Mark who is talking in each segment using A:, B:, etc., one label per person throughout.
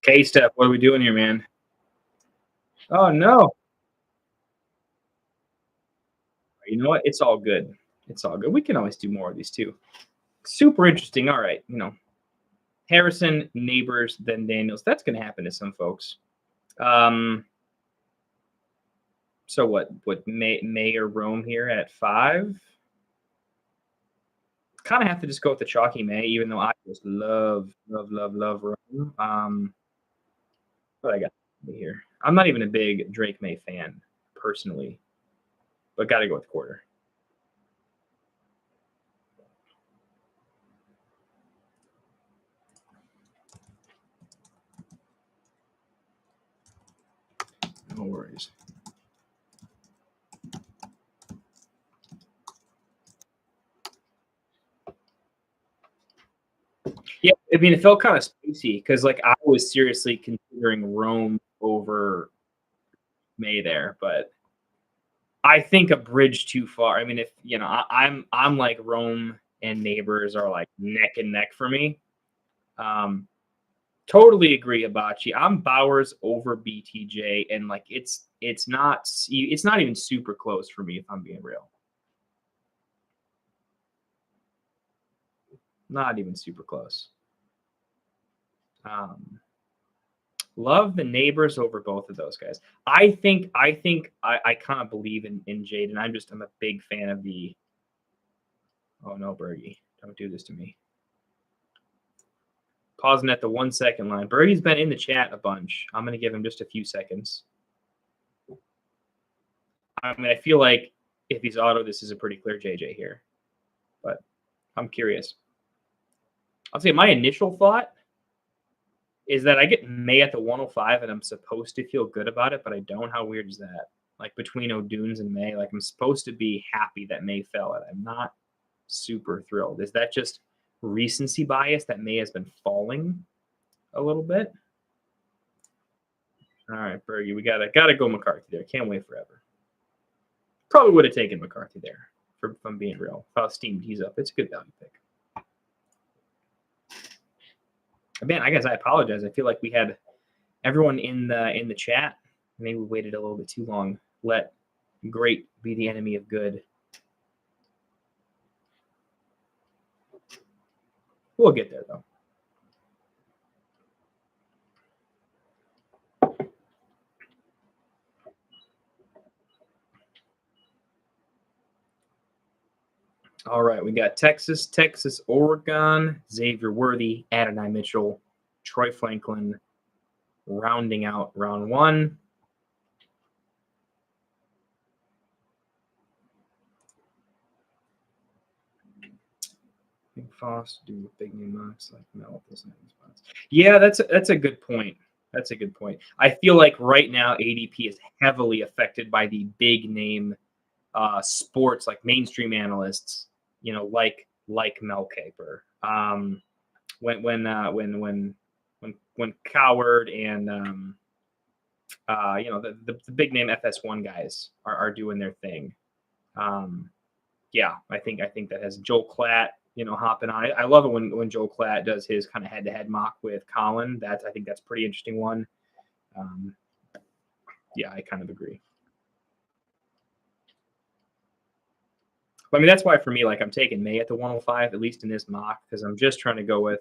A: K-Step, what are we doing here, man? Oh, no. You know what? It's all good. It's all good. We can always do more of these too. Super interesting. All right. Harrison, Neighbors, then Daniels. That's going to happen to some folks. Um, so what May or Rome here at 5? Kind of have to just go with the chalky May, even though I just love Rome. What I got here? I'm not even a big Drake May fan personally, but got to go with quarter. No worries. Yeah, I mean, it felt kind of spacey because, like, I was seriously considering Rome over May there, but I think a bridge too far. I mean, if I'm like Rome and Neighbors are like neck and neck for me. Um, totally agree, Abachi. I'm Bowers over BTJ, and like it's not even super close for me if I'm being real. Not even super close. Um, Love the Neighbors over both of those guys. I kind of believe in Jaden. I'm a big fan of the. Oh no, Bergie, don't do this to me. Pausing at the 1 second line. Bergie's been in the chat a bunch. I'm gonna give him just a few seconds. I mean, I feel like if he's auto, this is a pretty clear JJ here, but I'm curious. I'll say my initial thought is that I get May at the 105 and I'm supposed to feel good about it, but I don't. How weird is that? Like between O'Dunes and May, like I'm supposed to be happy that May fell, and I'm not super thrilled. Is that just recency bias that May has been falling a little bit? All right, Bergie, we gotta go McCarthy there. Can't wait forever. Probably would have taken McCarthy there, if I'm being real. How steamed he's up. It's a good value pick. Man, I guess I apologize. I feel like we had everyone in the chat. Maybe we waited a little bit too long. Let great be the enemy of good. We'll get there though. All right, we got Texas, Oregon, Xavier Worthy, Adonai Mitchell, Troy Franklin, rounding out round 1. Big Foss do with big name mocks like Mel those spots. Yeah, that's a good point. That's a good point. I feel like right now ADP is heavily affected by the big name sports like mainstream analysts, like Mel Kiper. When Coward and the big name FS1 guys are doing their thing. Yeah, I think that has Joel Klatt, hopping on. I love it when Joel Klatt does his kind of head-to-head mock with Colin. I think that's a pretty interesting one. Yeah, I kind of agree. I mean, that's why for me, like I'm taking May at the 105, at least in this mock, because I'm just trying to go with,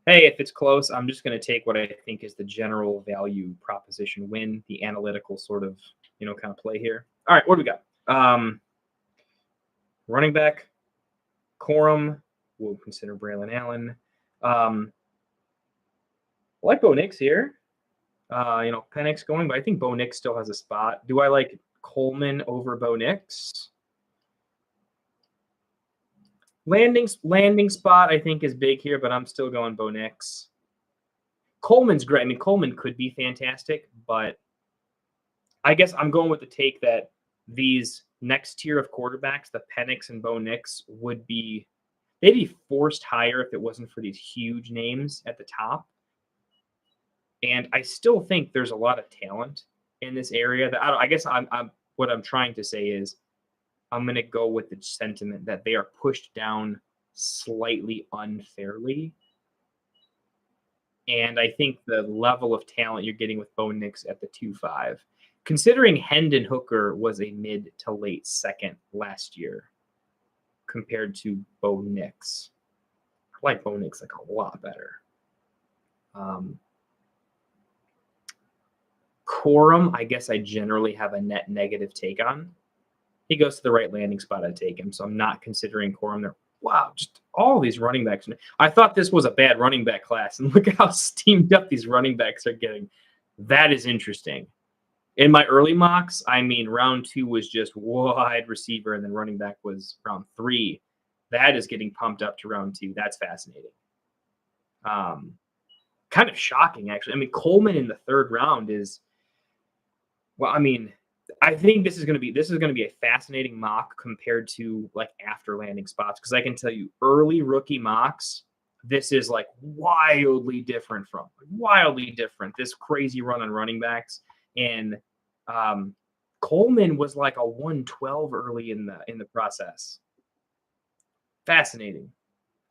A: hey, if it's close, I'm just going to take what I think is the general value proposition win, the analytical sort of, kind of play here. All right, what do we got? Running back, Corum. We'll consider Braylon Allen. I like Bo Nix here. Penix going, but I think Bo Nix still has a spot. Do I like Coleman over Bo Nix? Landing spot, I think, is big here, but I'm still going Bo Nix. Coleman's great. I mean, Coleman could be fantastic, but I guess I'm going with the take that these next tier of quarterbacks, the Penix and Bo Nix, they'd be forced higher if it wasn't for these huge names at the top. And I still think there's a lot of talent in this area. I guess what I'm trying to say is I'm going to go with the sentiment that they are pushed down slightly unfairly. And I think the level of talent you're getting with Bo Nix at the 2-5, considering Hendon Hooker was a mid to late second last year compared to Bo Nix. I like Bo Nix like a lot better. Corum, I guess I generally have a net negative take on. He goes to the right landing spot, I'd take him. So I'm not considering Corum there. Wow, just all these running backs. I thought this was a bad running back class, and look at how steamed up these running backs are getting. That is interesting. In my early mocks, I mean, round 2 was just wide receiver, and then running back was round 3. That is getting pumped up to round 2. That's fascinating. Kind of shocking, actually. I mean, Coleman in the 3rd round is, well, I mean, I think this is going to be a fascinating mock compared to like after landing spots, because I can tell you early rookie mocks, this is like wildly different. This crazy run on running backs, and Coleman was like a 112 early in the process. Fascinating.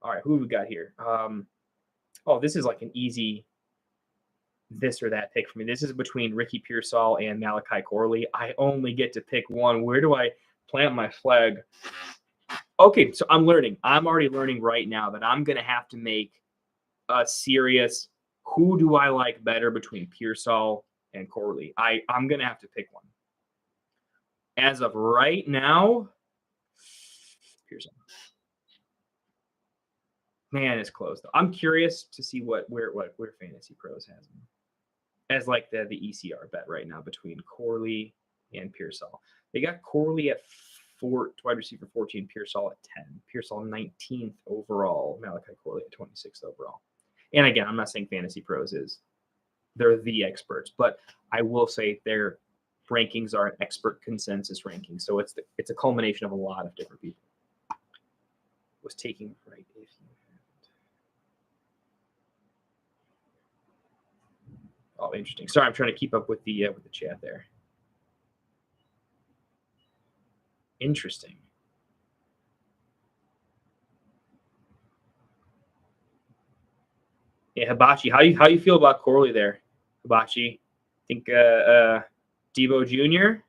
A: All right, who we got here? Oh, this is like an easy this or that pick for me. This is between Ricky Pearsall and Malachi Corley. I only get to pick one. Where do I plant my flag? Okay, so I'm already learning right now that I'm going to have to make a serious, who do I like better between Pearsall and Corley? I'm going to have to pick one. As of right now, Pearsall. Man, it's close though. I'm curious to see where Fantasy Pros has him as like the ECR bet right now between Corley and Pearsall. They got Corley at wide receiver 14, Pearsall at 10. Pearsall 19th overall, Malachi Corley at 26th overall. And again, I'm not saying Fantasy Pros they're the experts, but I will say their rankings are an expert consensus ranking. So it's a culmination of a lot of different people. Was taking right if you haven't. Oh, interesting. Sorry, I'm trying to keep up with the chat there. Interesting. Yeah, Hibachi. How you feel about Corley there, Hibachi? Think Debo Jr.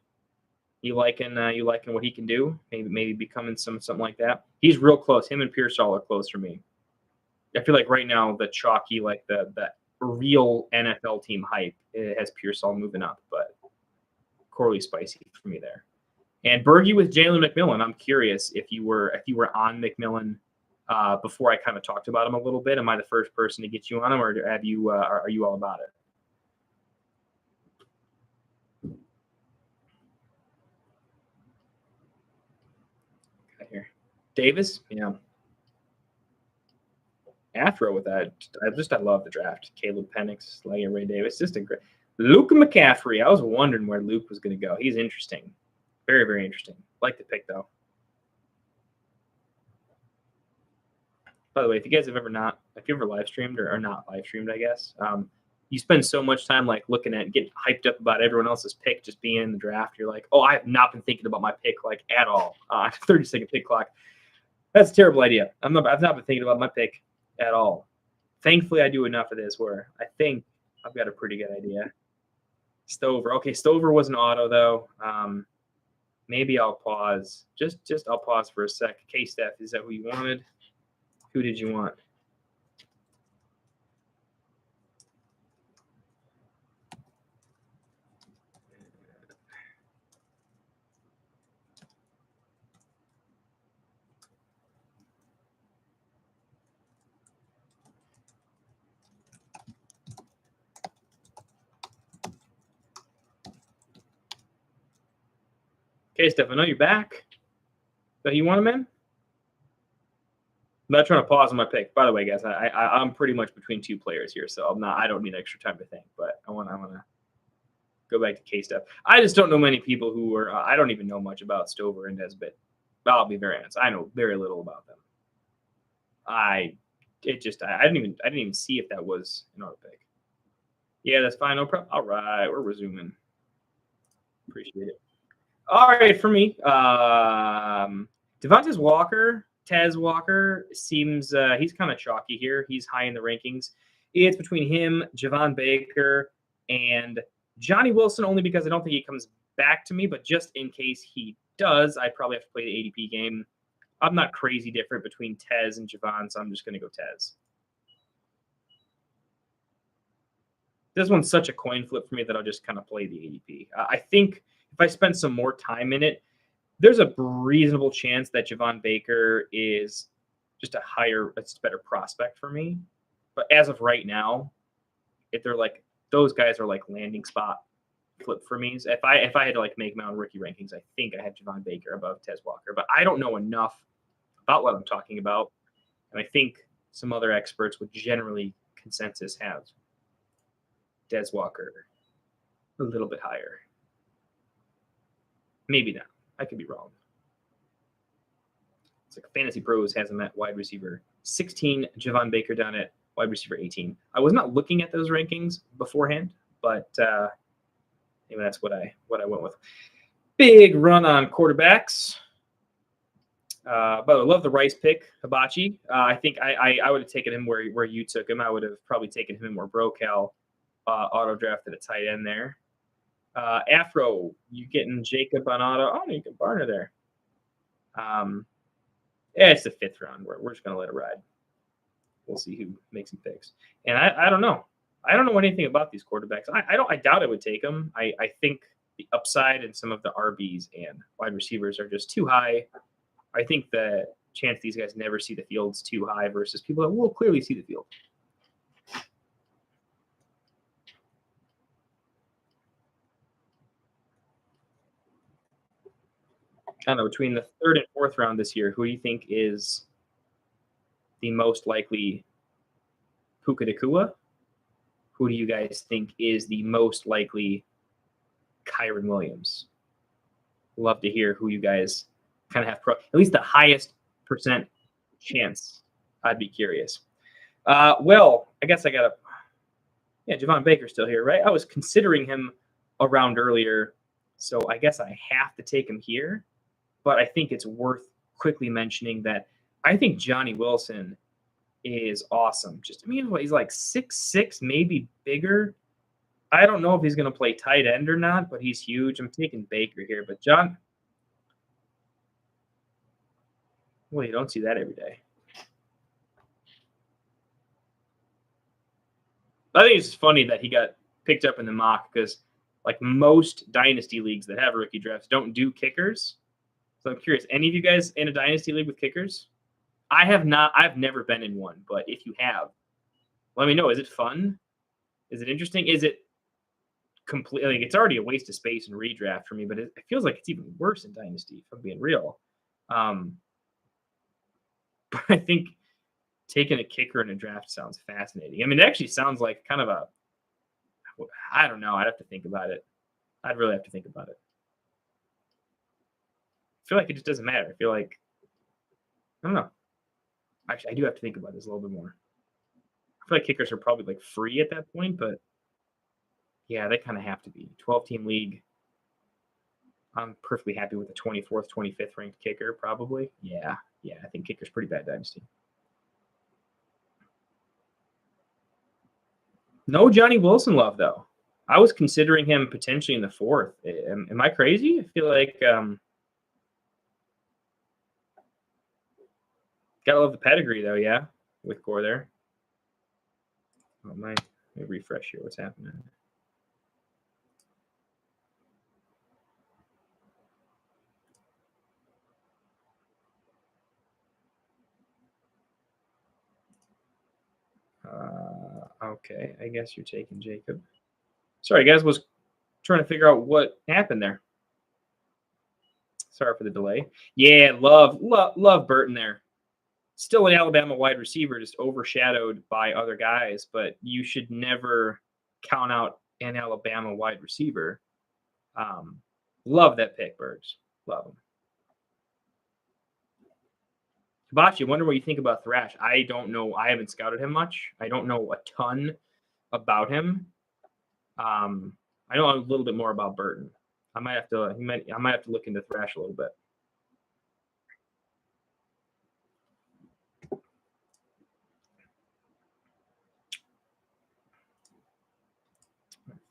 A: You liking what he can do? Maybe becoming something like that. He's real close. Him and Pearsall are close for me. I feel like right now the chalky, like the real NFL team hype, it has Pearsall moving up, but Corley spicy for me there. And Bergie with Jalen McMillan. I'm curious if you were on McMillan before I kind of talked about him a little bit. Am I the first person to get you on him, or have you are you all about it? Here, Davis, yeah. Afro with that. I love the draft. Caleb Penix, Ray Davis, just a great. Luke McCaffrey. I was wondering where Luke was going to go. He's interesting, very very interesting. Like the pick though. By the way, if you guys have ever live streamed or not live streamed, I guess you spend so much time like looking at getting hyped up about everyone else's pick, just being in the draft. You're like, oh, I have not been thinking about my pick like at all. 30-second pick clock. That's a terrible idea. I've not been thinking about my pick at all. Thankfully, I do enough of this where I think I've got a pretty good idea. Stover. Okay, Stover was an auto though. Maybe I'll pause. Just I'll pause for a sec. K-Steph, is that who you wanted? Who did you want? Okay, Steph, I know you're back. So you want him in? I'm not trying to pause on my pick. By the way, guys, I'm pretty much between two players here, so I don't need extra time to think. But I want to go back to K-Steph. I just don't know many people who are. I don't even know much about Stover and Nesbitt. I'll be very honest. I know very little about them. I didn't even see if that was an auto pick. Yeah, that's fine. No problem. All right, we're resuming. Appreciate it. All right, for me, Devontae Walker, Tez Walker seems he's kind of chalky here. He's high in the rankings. It's between him, Javon Baker, and Johnny Wilson, only because I don't think he comes back to me, but just in case he does, I probably have to play the ADP game. I'm not crazy different between Tez and Javon, so I'm just going to go Tez. This one's such a coin flip for me that I'll just kind of play the ADP. I think if I spend some more time in it, there's a reasonable chance that Javon Baker is just it's a better prospect for me. But as of right now, if they're like those guys are like landing spot flip for me. So if I had to like make my own rookie rankings, I think I had Javon Baker above Tez Walker, but I don't know enough about what I'm talking about, and I think some other experts would generally consensus have Tez Walker a little bit higher. Maybe not. I could be wrong. It's like Fantasy Pros has him at wide receiver 16, Javon Baker down at wide receiver 18. I was not looking at those rankings beforehand, but anyway, that's what I went with. Big run on quarterbacks. But I love the Rice pick, Hibachi. I think I would have taken him where you took him. I would have probably taken him where Brocal auto drafted a tight end there. Afro, you getting Jacob on auto? Oh, you get Barner there. Yeah, it's the 5th round. We're just gonna let it ride. We'll see who makes some picks. And I don't know. I don't know anything about these quarterbacks. I doubt I would take them. I think the upside and some of the RBs and wide receivers are just too high. I think the chance these guys never see the field's too high versus people that will clearly see the field. I don't know, between the 3rd and 4th round this year, who do you think is the most likely Puka Nacua? Who do you guys think is the most likely Kyren Williams? Love to hear who you guys kind of have at least the highest percent chance. I'd be curious. Well, I guess I got Javon Baker's still here, right? I was considering him around earlier, so I guess I have to take him here. But I think it's worth quickly mentioning that I think Johnny Wilson is awesome. He's like 6'6", maybe bigger. I don't know if he's going to play tight end or not, but he's huge. I'm taking Baker here, but well, you don't see that every day. I think it's funny that he got picked up in the mock because like most dynasty leagues that have rookie drafts don't do kickers. So I'm curious, any of you guys in a dynasty league with kickers? I have not. I've never been in one, but if you have, let me know. Is it fun? Is it interesting? Is it completely? Like, it's already a waste of space and redraft for me, but it feels like it's even worse in dynasty. If I'm being real, but I think taking a kicker in a draft sounds fascinating. I mean, it actually sounds like kind of I don't know. I'd have to think about it. I'd really have to think about it. I feel like it just doesn't matter. I feel like, I don't know. Actually, I do have to think about this a little bit more. I feel like kickers are probably like free at that point, but yeah, they kind of have to be. 12-team league. I'm perfectly happy with the 24th, 25th ranked kicker, probably. Yeah, I think kicker's pretty bad dynasty. No Johnny Wilson love, though. I was considering him potentially in the 4th. Am I crazy? I feel like gotta love the pedigree, though, yeah, with Gore there. Oh, let me refresh here. What's happening? Okay, I guess you're taking Jacob. Sorry, guys, was trying to figure out what happened there. Sorry for the delay. Yeah, love Burton there. Still an Alabama wide receiver, just overshadowed by other guys, but you should never count out an Alabama wide receiver. Love that pick, Birds. Love him. Hibachi, wonder what you think about Thrash. I don't know. I haven't scouted him much. I don't know a ton about him. I know a little bit more about Burton. I might have to look into Thrash a little bit.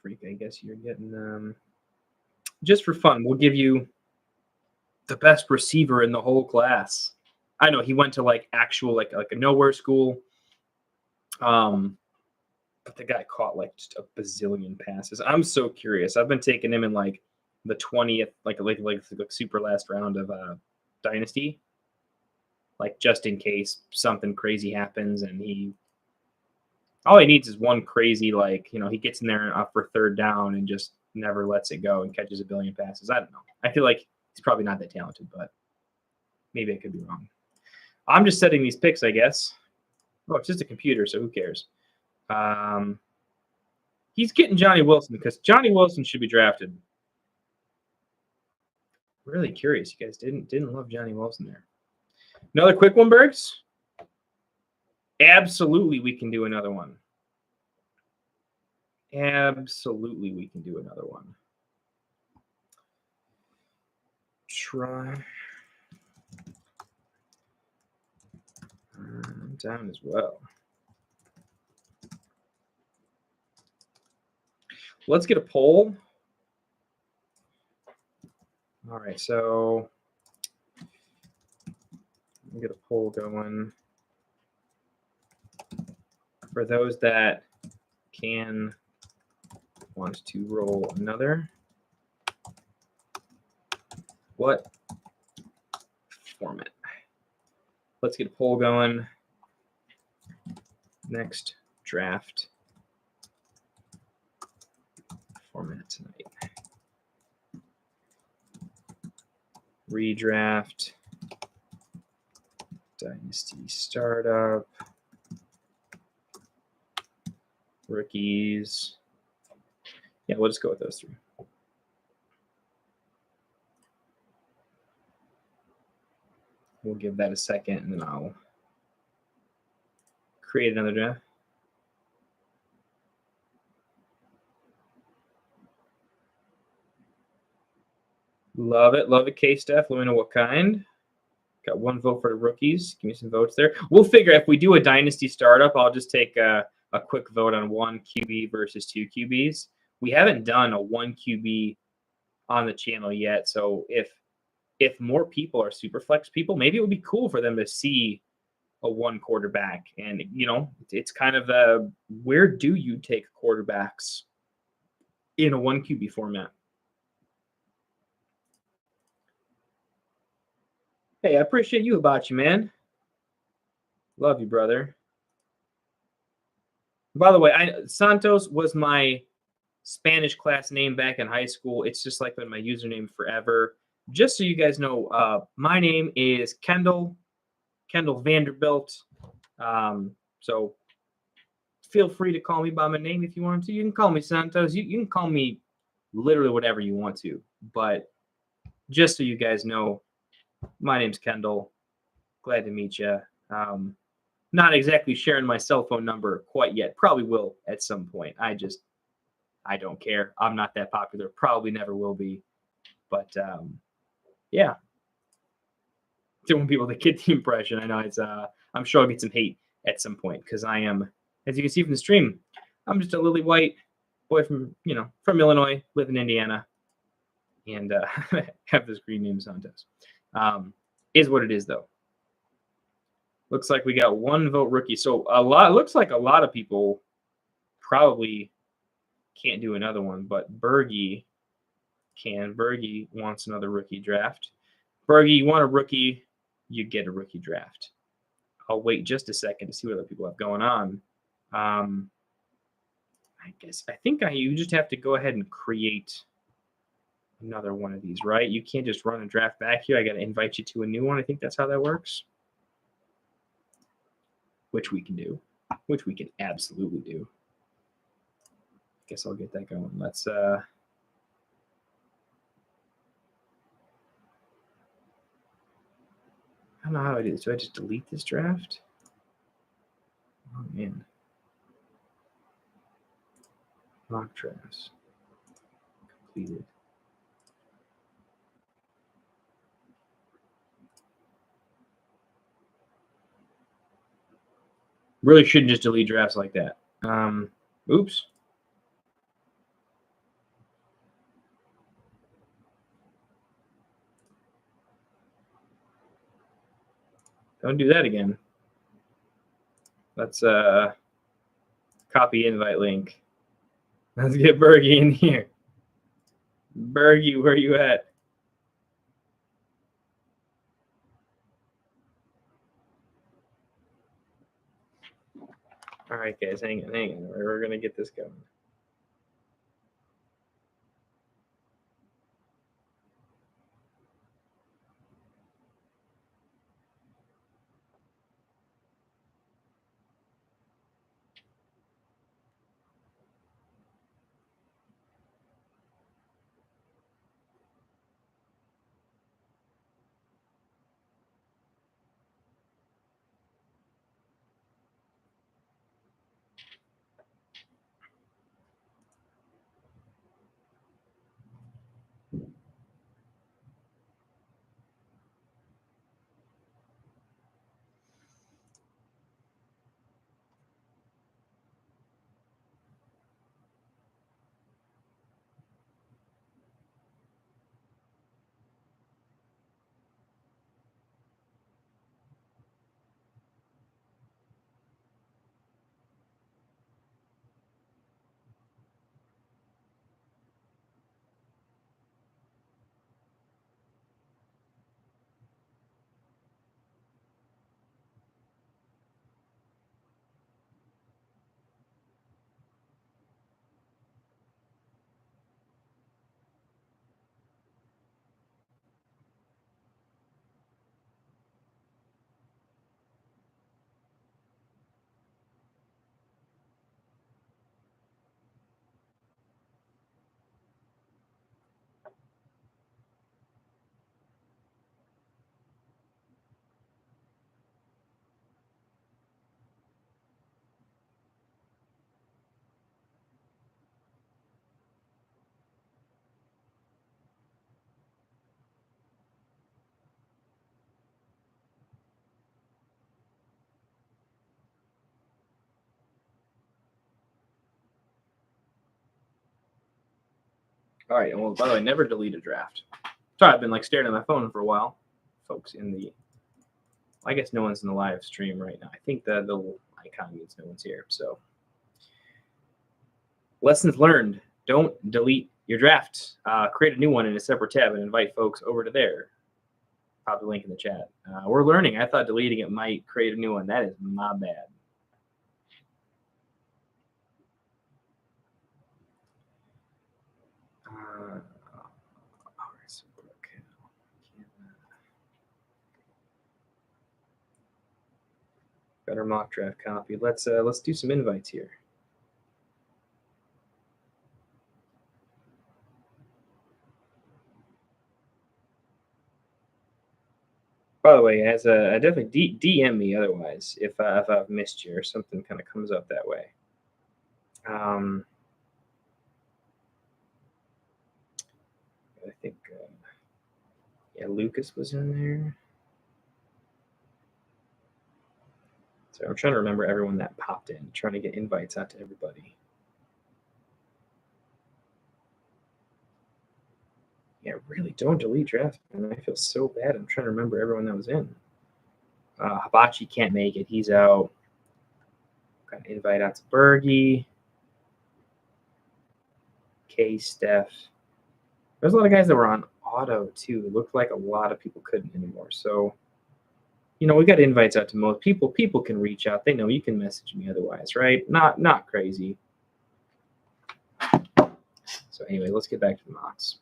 A: Freak, I guess you're getting just for fun. We'll give you the best receiver in the whole class. I know he went to like actual like a nowhere school. But the guy caught like just a bazillion passes. I'm so curious. I've been taking him in like the 20th, like super last round of Dynasty, like just in case something crazy happens and all he needs is one crazy, like, he gets in there for third down and just never lets it go and catches a billion passes. I don't know. I feel like he's probably not that talented, but maybe I could be wrong. I'm just setting these picks, I guess. Oh, it's just a computer, so who cares? He's getting Johnny Wilson because Johnny Wilson should be drafted. Really curious. You guys didn't love Johnny Wilson there. Another quick one, Bergs? Absolutely, we can do another one. Absolutely, we can do another one. Try. I'm down as well. Let's get a poll. All right, so we'll get a poll going. For those that want to roll another, what format? Let's get a poll going. Next draft format tonight. Redraft, Dynasty Startup, Rookies. Yeah, we'll just go with those three. We'll give that a second, and then I'll create another draft. Love it, K-Steph. Let me know what kind. Got one vote for the rookies. Give me some votes there. We'll figure if we do a dynasty startup, I'll just take a quick vote on one QB versus two QBs. We haven't done a one QB on the channel yet, so if more people are super flex people, maybe it would be cool for them to see a one quarterback. And it's kind of the where do you take quarterbacks in a one QB format? Hey, I appreciate you, Hibachi, man. Love you, brother. By the way, Santos was my Spanish class name back in high school. It's just like been my username forever. Just so you guys know, my name is Kendall Vanderbilt. So feel free to call me by my name if you want to. You can call me Santos. You can call me literally whatever you want to. But just so you guys know, my name's Kendall. Glad to meet you. Not exactly sharing my cell phone number quite yet. Probably will at some point. I don't care. I'm not that popular. Probably never will be. But yeah. Doing people that get the impression. I know it's I'm sure I'll get some hate at some point because I am, as you can see from the stream, I'm just a lily white boy from Illinois, live in Indiana, and have this green name Santos. Is what it is though. Looks like we got one vote rookie. So looks like a lot of people probably can't do another one, but Bergie can. Bergie wants another rookie draft. Bergie, you want a rookie, you get a rookie draft. I'll wait just a second to see what other people have going on. I think you just have to go ahead and create another one of these, right? You can't just run a draft back here. I got to invite you to a new one. I think that's how that works. Which we can do. Which we can absolutely do. Guess I'll get that going. Let's I don't know how I do this. Do I just delete this draft? Oh man. Mock drafts. Completed. Really shouldn't just delete drafts like that. Oops. Don't do that again. Let's copy invite link. Let's get Bergie in here. Bergie, where you at? All right, guys, hang on. We're gonna get this going. All right. Well, by the way, never delete a draft. Sorry, I've been like staring at my phone for a while, folks. I guess no one's in the live stream right now. I think the little icon means no one's here. So, lessons learned: don't delete your draft. Create a new one in a separate tab and invite folks over to there. Pop the link in the chat. We're learning. I thought deleting it might create a new one. That is my bad. Better mock draft copy. Let's do some invites here. By the way, as definitely DM me otherwise if I've missed you or something kind of comes up that way. I think yeah, Lucas was in there. So I'm trying to remember everyone that popped in, trying to get invites out to everybody. Yeah, really don't delete draft, man. I feel so bad. I'm trying to remember everyone that was in. Hibachi can't make it. He's out. Got an invite out to Bergie. K Steph. There's a lot of guys that were on auto too. It looked like a lot of people couldn't anymore. So, we got invites out to most people. People can reach out. They know you can message me otherwise, right? Not crazy. So anyway, let's get back to the mocks.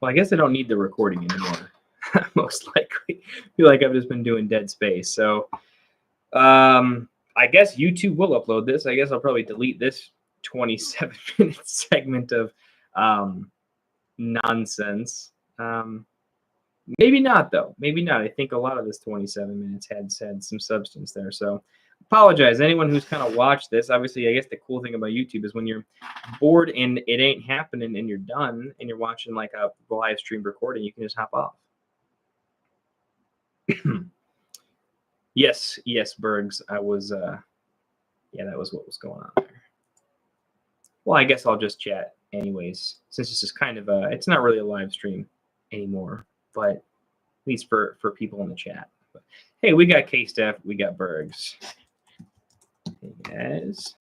A: Well, I guess I don't need the recording anymore. Most likely. I feel like I've just been doing dead space. So I guess YouTube will upload this. I guess I'll probably delete this 27-minute segment of nonsense. Maybe not, though. Maybe not. I think a lot of this 27 minutes had some substance there. So apologize. Anyone who's kind of watched this, obviously, I guess the cool thing about YouTube is when you're bored and it ain't happening and you're done and you're watching like a live stream recording, you can just hop off. Yes, Bergs. I was, yeah, that was what was going on there. Well, I guess I'll just chat anyways, since this is kind of it's not really a live stream anymore, but at least for people in the chat. But, hey, we got K-Steph, we got Bergs. Hey, guys.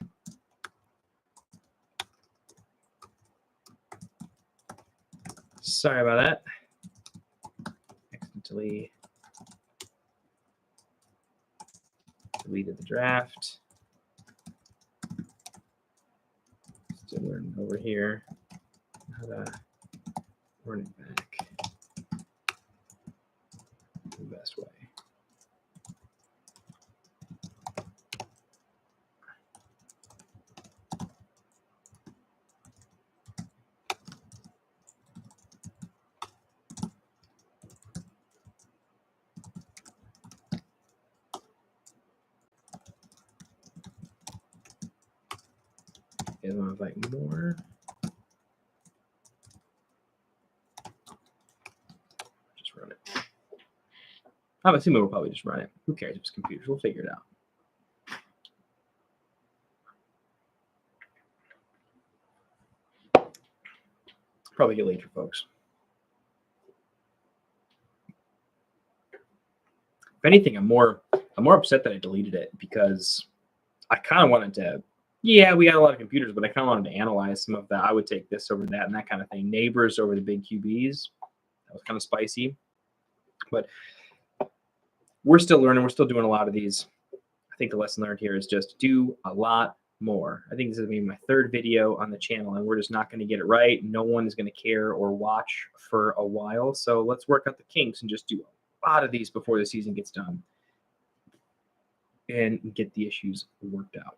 A: Sorry about that. Accidentally deleted the draft. Still learning over here how to run it back the best way. You guys want to invite more? Just run it. I'm assuming we'll probably just run it. Who cares? It's computers. We'll figure it out. Probably get late for folks. If anything, I'm more upset that I deleted it because I kind of wanted to. Yeah, we got a lot of computers, but I kind of wanted to analyze some of that. I would take this over that and that kind of thing. Neighbors over the big QBs. That was kind of spicy. But we're still learning. We're still doing a lot of these. I think the lesson learned here is just do a lot more. I think this is going to be my third video on the channel, and we're just not going to get it right. No one is going to care or watch for a while. So let's work out the kinks and just do a lot of these before the season gets done and get the issues worked out.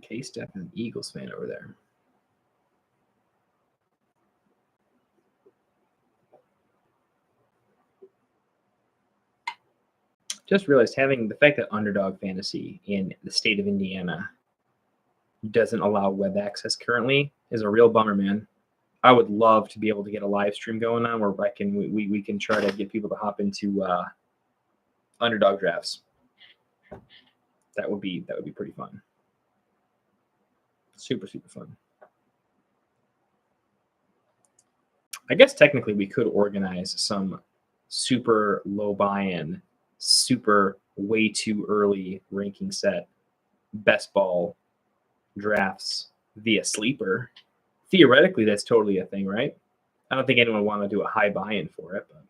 A: K-Steph is an Eagles fan over there. Just realized having the fact that Underdog Fantasy in the state of Indiana doesn't allow web access currently is a real bummer, man. I would love to be able to get a live stream going on where we can try to get people to hop into underdog drafts. That would be pretty fun. Super fun. I guess technically we could organize some super low buy-in, super way too early ranking set best ball drafts via sleeper. Theoretically, that's totally a thing, right? I don't think anyone would want to do a high buy-in for it, but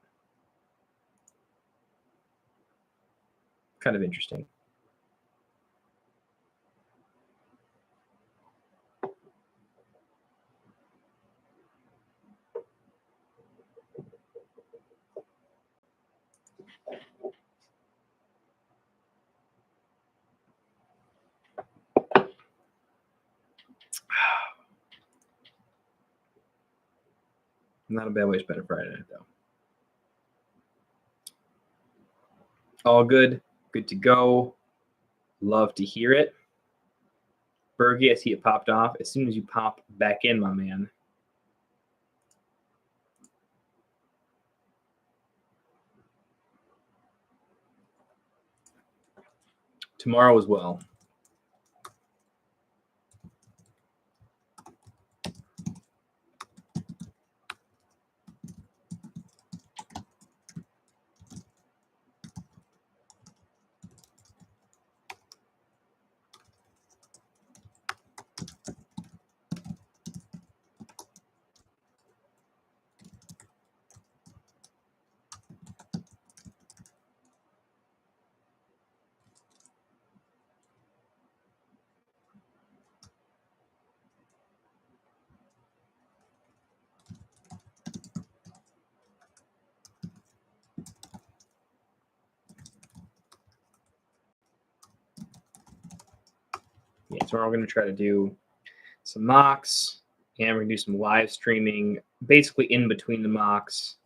A: kind of interesting. Not a bad way to spend a Friday night, though. All good. Good to go. Love to hear it. Bergie, I see it popped off. As soon as you pop back in, my man. Tomorrow as well. So we're going to try to do some mocks, and we're going to do some live streaming, basically in between the mocks,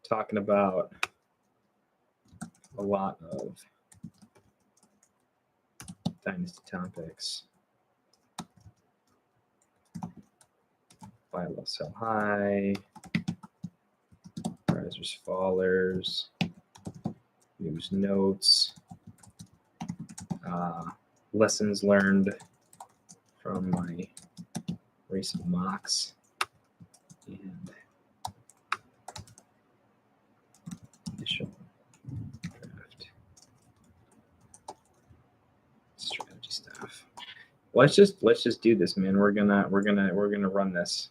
A: talking about a lot of Dynasty topics. Buy low, sell high, risers, fallers, news notes, lessons learned from my recent mocks, and initial draft strategy stuff. Let's just do this, man. We're gonna run this.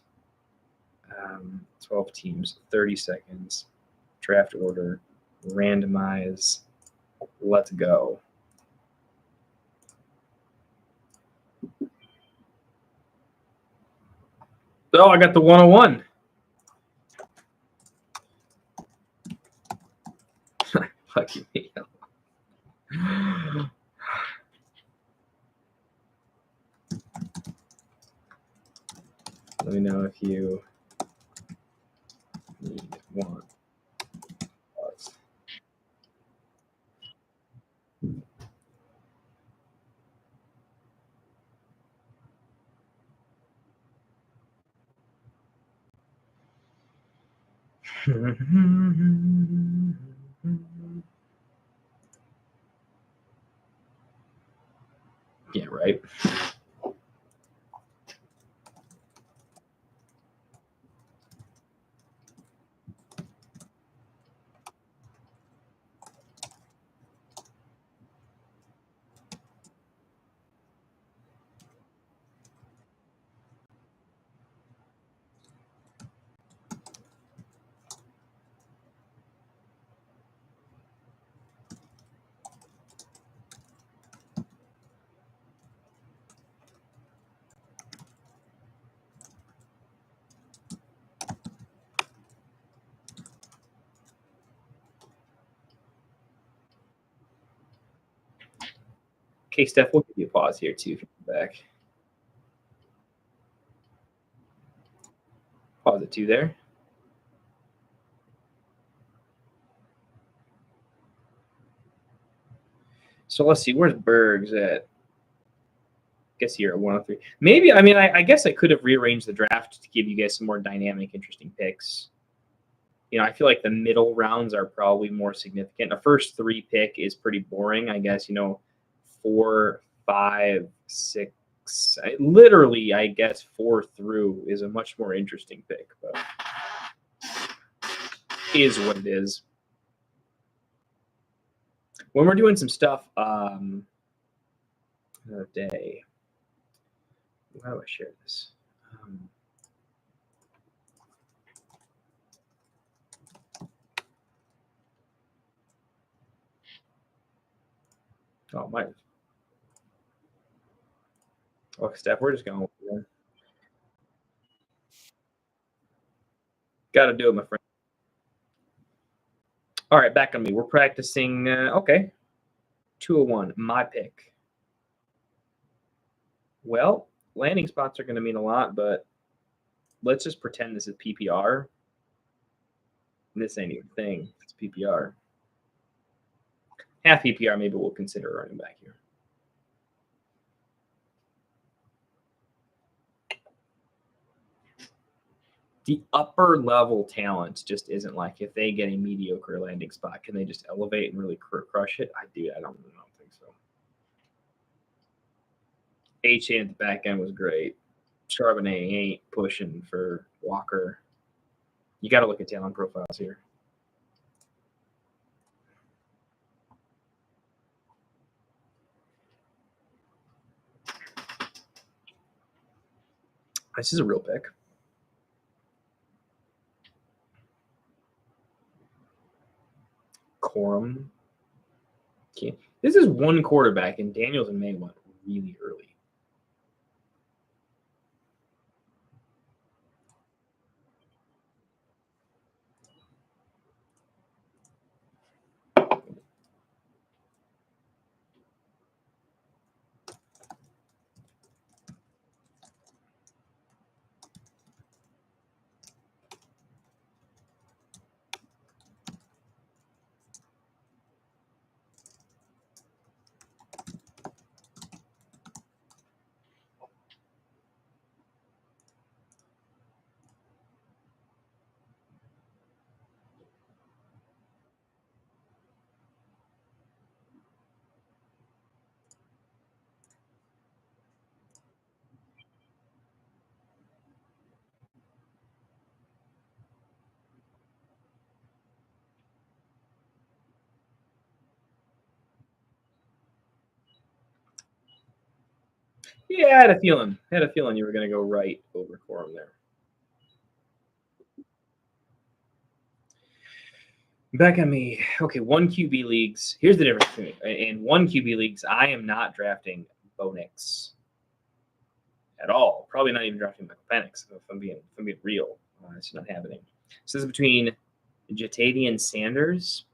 A: 12 teams, 30 seconds, draft order, randomize. Let's go. Oh, I got the 101. Lucky me. Let me know if you need one. Yeah, right. Okay, Steph, we'll give you a pause here too if you're back. Pause it too there. So let's see, where's Bergs at? Guess here at 103. Maybe, I mean, I guess I could have rearranged the draft to give you guys some more dynamic, interesting picks. You know, I feel like the middle rounds are probably more significant. The first 3 pick is pretty boring, I guess. You know, 4, 5, 6, literally, I guess 4 through is a much more interesting pick, but is what it is. When we're doing some stuff another day, how do I share this? Oh, my. Oh, Steph, we're just going with it. Got to do it, my friend. All right, back on me. We're practicing. Okay. 201, my pick. Well, landing spots are going to mean a lot, but let's just pretend this is PPR. This ain't even a thing. It's PPR. Half PPR, maybe we'll consider running back here. The upper level talent just isn't like if they get a mediocre landing spot, can they just elevate and really crush it? I don't think so. H at the back end was great. Charbonnet ain't pushing for Walker. You got to look at talent profiles here. This is a real pick. Corum. Okay. This is one quarterback, and Daniels and May went really early. Yeah, I had a feeling. I had a feeling you were going to go right over Corum there. Back on me. Okay, 1 QB leagues. Here's the difference between me. In 1 QB leagues, I am not drafting Bo Nix at all. Probably not even drafting Michael Penix if I'm being real. It's not happening. So this is between Jatavian Sanders,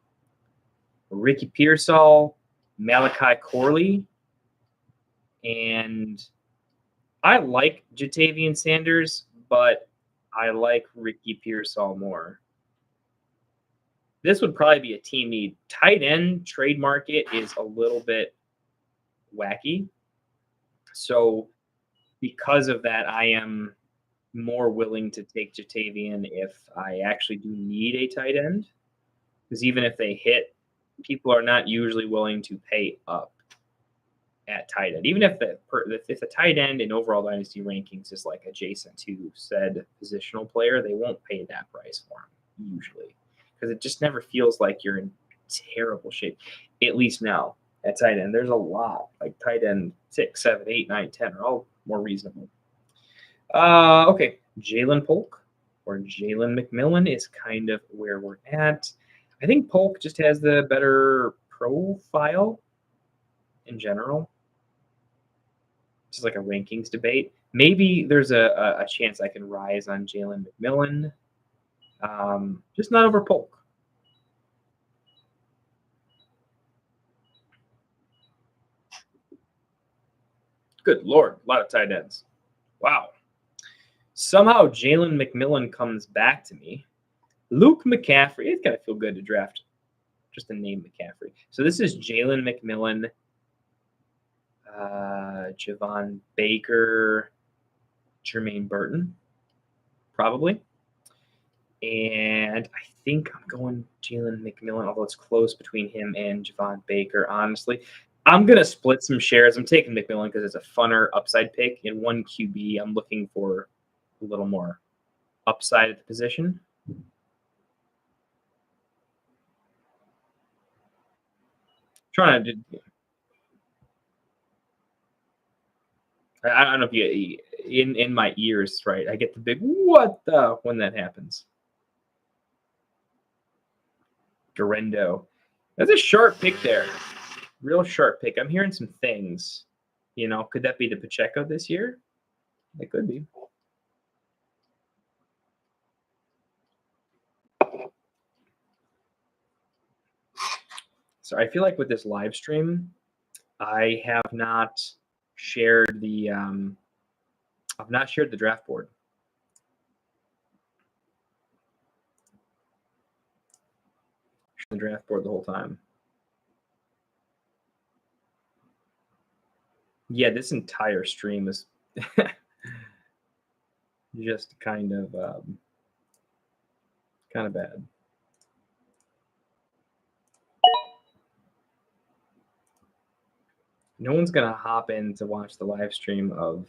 A: Ricky Pearsall, Malachi Corley, and I like Jatavian Sanders, but I like Ricky Pearsall more. This would probably be a team need. Tight end trade market is a little bit wacky. So because of that, I am more willing to take Jatavian if I actually do need a tight end. Because even if they hit, people are not usually willing to pay up at tight end. Even if the tight end in overall dynasty rankings is like adjacent to said positional player, they won't pay that price for him usually because it just never feels like you're in terrible shape. At least now at tight end, there's a lot like tight end 6, 7, 8, 9, 10 are all more reasonable. Okay, Jalen Polk or Jalen McMillan is kind of where we're at. I think Polk just has the better profile in general. Just like a rankings debate. Maybe there's a chance I can rise on Jalen McMillan, just not over Polk. Good Lord, a lot of tight ends. Wow. Somehow Jalen McMillan comes back to me. Luke McCaffrey. It's got to feel good to draft just the name McCaffrey. So this is Jalen McMillan, Javon Baker, Jermaine Burton, probably. And I think I'm going Jalen McMillan, although it's close between him and Javon Baker, honestly. I'm going to split some shares. I'm taking McMillan because it's a funner upside pick. In 1 QB, I'm looking for a little more upside at the position. Trying to do, I don't know if you in my ears, right? I get the big what the when that happens. Durendo. That's a sharp pick there. Real sharp pick. I'm hearing some things. Could that be the Pacheco this year? It could be. So I feel like with this live stream, I have not shared the I've not shared the draft board. The draft board the whole time. Yeah, this entire stream is just kind of bad. No one's gonna hop in to watch the live stream of